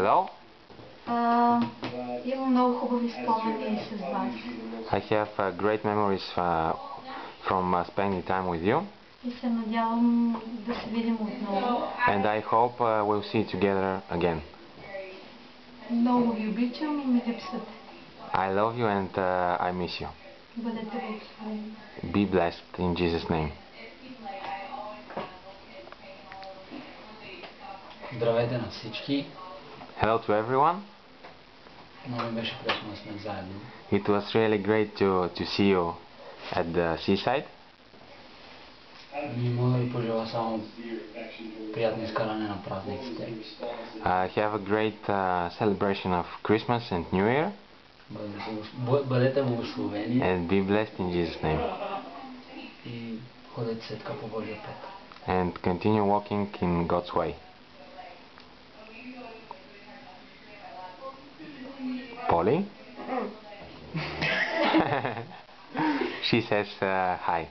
Hello? Имам много хубави спомени с вас. I have great memories from spending time with you. И се надявам да се видим отново. And I hope we'll see you together again. Много ви обичам и ми липсвате. I love you and I miss you. Бъдете благословени. Be blessed in Jesus' name. Здравейте на всички. Hello to everyone. Много ми беше приятно да сме заедно. It was really great to see you at the seaside. И мога да ви пожелая само приятно изкаране на празниците. Have a great celebration of Christmas and New Year. Бъдете благословени And be blessed in Jesus' name. и ходете се така по Божия път. And continue walking in God's way. Polly? She says hi.